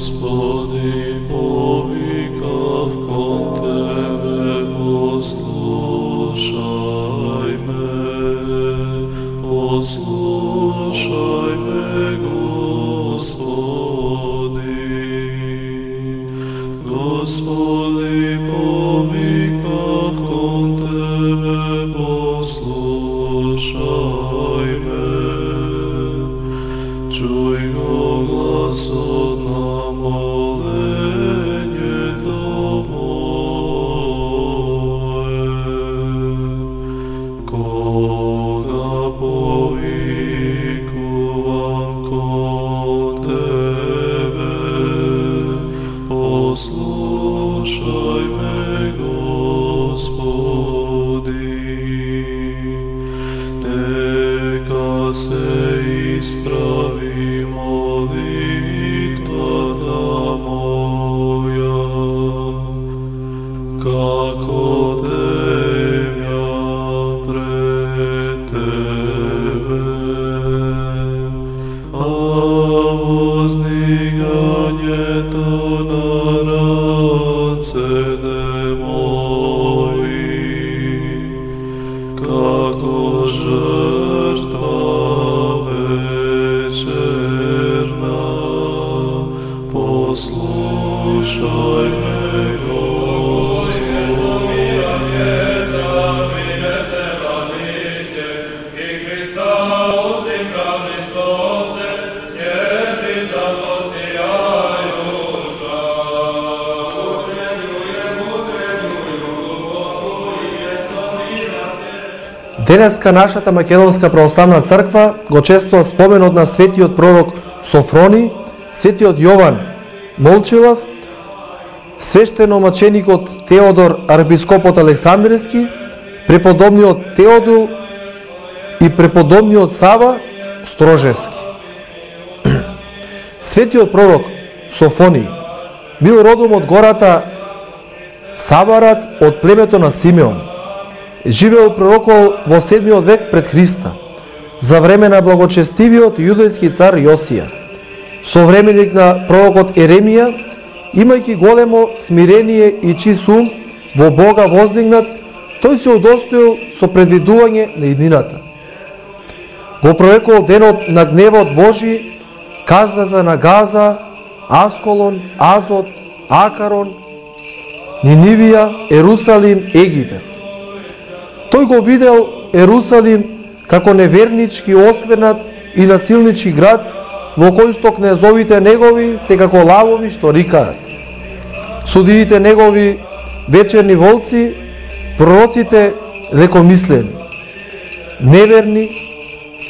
Господи, повикав кон Тебе, послушай ме, Господи. Господи, повикав кон Тебе, послушай ме, чуй го гласот на молењето мое. Кога повикувам кон Тебе, послушај ме, Господи. Нека се исправи молитвата моја, како земја пред Тебе, а воздигањето на рацете мои, како жртва вечерна, послушај ме, Денеска нашата Македонска православна црква го чествува споменот на светиот пророк Софрони, светиот Јован Молчилав, свештеномаченикот Теодор архиепископот Александриски, преподобниот Теодул и преподобниот Сава Строжевски. Светиот пророк Софони бил родом од гората Саварат од племето на Симеон. Живеел пророкол во 7 век пред Христа, за време на благочестивиот јудејски цар Јосија. Современик на пророкот Еремија, имајќи големо смирение и чист ум, во Бога воздигнат, тој се удостоил со предвидување на иднината. Го прорекувал денот на гневот Божи, казната на Газа, Асколон, Азот, Акарон, Нинивија, Ерусалим, Египет. Тој го видел Ерусалим како невернички, освенат и насилнички град, во кој што кнезовите негови се како лавови што рикаат. Судиите негови вечерни волци, пророците лекомислени. Неверни,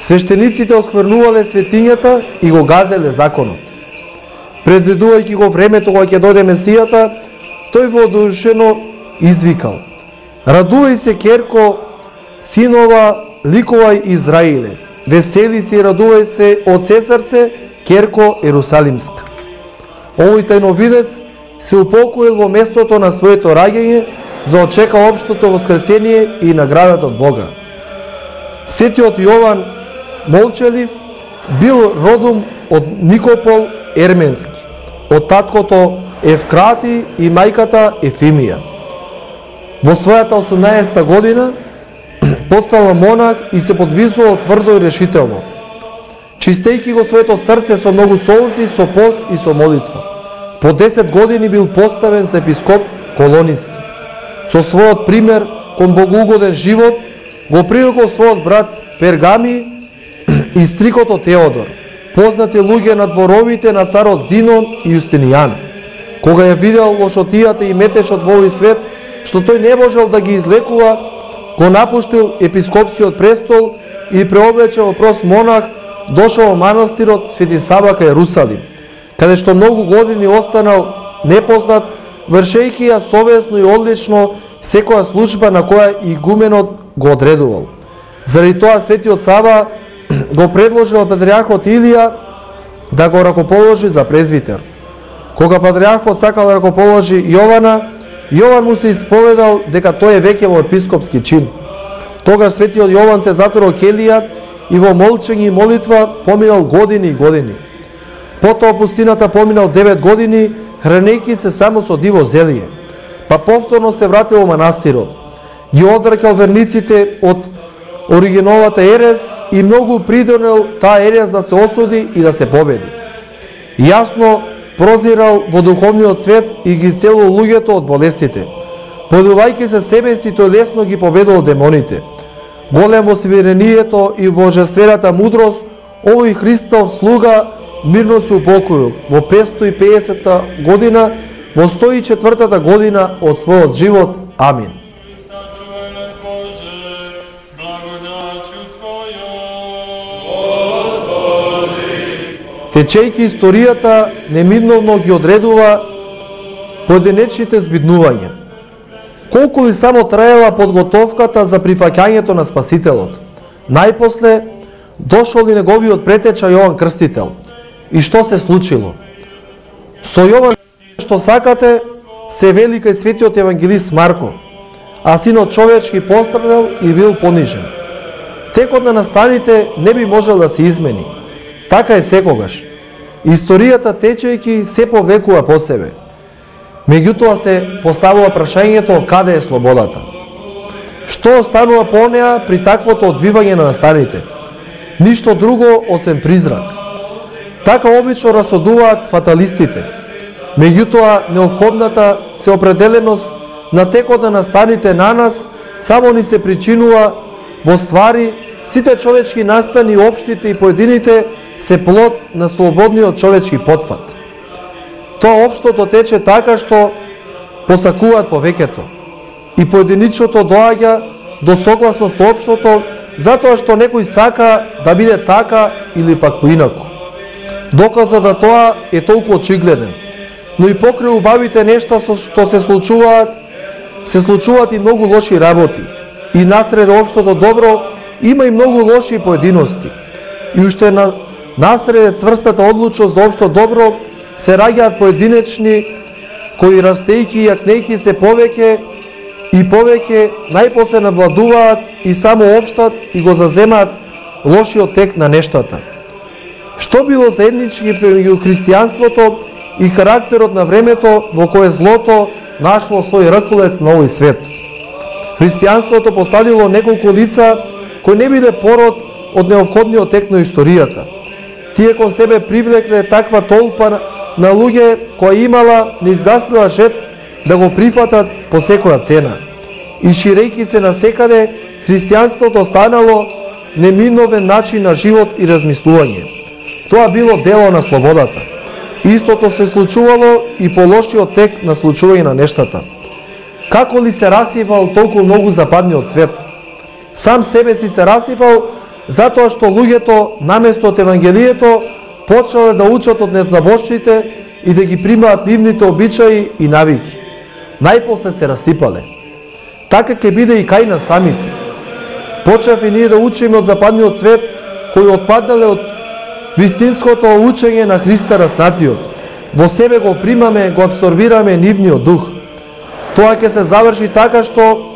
свештениците осквернувале светињата и го газеле законот. Предвидувајќи го времето кога ќе дојде Месијата, тој воодушено извикал: Радувај се, керко, синова, ликувај Израиле. Весели се и радувај се од се срце, керко Ерусалимска. Овој тајновидец се упокоил во местото на своето раѓање за очека општото воскресение и наградата од Бога. Светиот Јован Молчелив бил родом од Никопол Ерменски, од таткото Евкрати и мајката Ефимија. Во својата 18 година постал монах и се подвизувал тврдо и решително, чистејќи го своето срце со многу солзи, со пост и со молитва. По 10 години бил поставен за епископ Колониски. Со својот пример кон богоугоден живот го привлекол својот брат Пергами и стрикото Теодор, познати луѓе на дворовите на царот Зинон и Јустинијан. Кога ја видел лошотијата и метешот во овој свет, што тој не можел да ги излекува, го напуштил епископскиот престол и преоблечен во прост монах, дошол во манастирот Свети Сава кај Ерусалим, каде што многу години останал непознат, вршејќи ја совесно и одлично секоја служба на која игуменот го одредувал. Заради тоа Светиот Сава го предложил патриархот Илија да го ракоположи за презвитер. Кога патриархот сакал да ракоположи Јована, Јован му се исповедал дека тој е веќе во епископски чин. Тогаш светиот Јован се затворил келија и во молчење и молитва поминал години и години. Потоа пустината поминал 9 години, хранејќи се само со диво зелие. Па повторно се вратил во манастирот. Ги одракал верниците од оригиновата ерес и многу придонел таа ерес да се осуди и да се победи. Јасно прозирал во духовниот свет и ги целил луѓето од болестите. Подувајќи се себе си, тој лесно ги победил демоните. Голем во свирението и божествената мудрост, овој Христов слуга мирно се упокоил во 550 година, во 104 година од својот живот. Амин. Течејќи историјата, неминовно ги одредува поединечните збиднувања. Колку ли само траела подготовката за прифаќањето на Спасителот? Најпосле дошол и неговиот претеча Јован Крстител. И што се случило? Со Јован што сакате се вели кај светиот евангелист Марко, а синот човечки пострадал и бил понижен. Текот на настаните не би можел да се измени. Така е секогаш. Историјата течејќи се повлекува по себе. Меѓутоа се поставува прашањето каде е слободата. Што останува по неа при таквото одвивање на настаните? Ништо друго освен призрак. Така обично расудуваат фаталистите. Меѓутоа неопходната се определеност на текот на настаните на нас само ни се причинува во ствари сите човечки настани, општите и поедините се плод на слободниот човечки потфат. Тоа општото тече така што посакуваат повеќето и поединичното доаѓа до согласно со општото затоа што некој сака да биде така или пак поинаку. Доказот за тоа е толку очигледен, но и покрај убавите нешта што се случуваат и многу лоши работи. И насред општото добро има и многу лоши поединости. И уште насред цврстата одлучност за општо добро се раѓаат поединечни кои растејќи и јакнејќи се повеќе и повеќе најпосле навладуваат и само општат и го заземаат лошиот тек на нештата. Што било заеднички меѓу христијанството и карактерот на времето во кое злото нашло свој ракулец на овој свет? Христијанството посадило неколку лица кои не биде пород од неопходниот тек на историјата. Тие кон себе привлекле таква толпа на луѓе која имала неизгаснила жет да го прифатат по секоја цена. И ширејќи се насекаде, христијанството станало неминовен начин на живот и размислување. Тоа било дело на слободата. Истото се случувало и по лошиот тек на случување на нештата. Како ли се расипал толку многу западниот свет? Сам себе си се расипал затоа што луѓето наместо од Евангелието почнале да учат од незабошците и да ги примаат нивните обичаи и навики. Најпосле се расипале. Така ќе биде и кај нас самите. Почнав и ние да учиме од западниот свет, кои отпаднале од вистинското учење на Христа Раснатиот. Во себе го примаме, го абсорбираме нивниот дух. Тоа ќе се заврши така што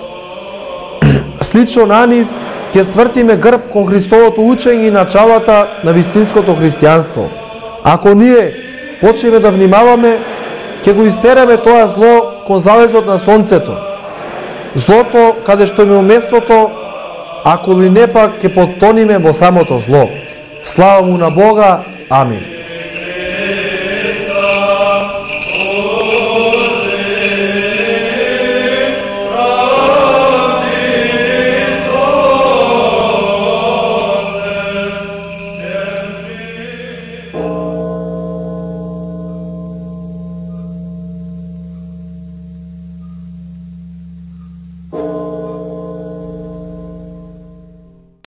слично на нив ќе свртиме грб кон Христовото учење и началата на вистинското христијанство. Ако ние почнеме да внимаваме, ќе го истераме тоа зло кон залезот на сонцето. Злото каде што е местото, ако ли не пак ќе потониме во самото зло. Слава му на Бога. Амин.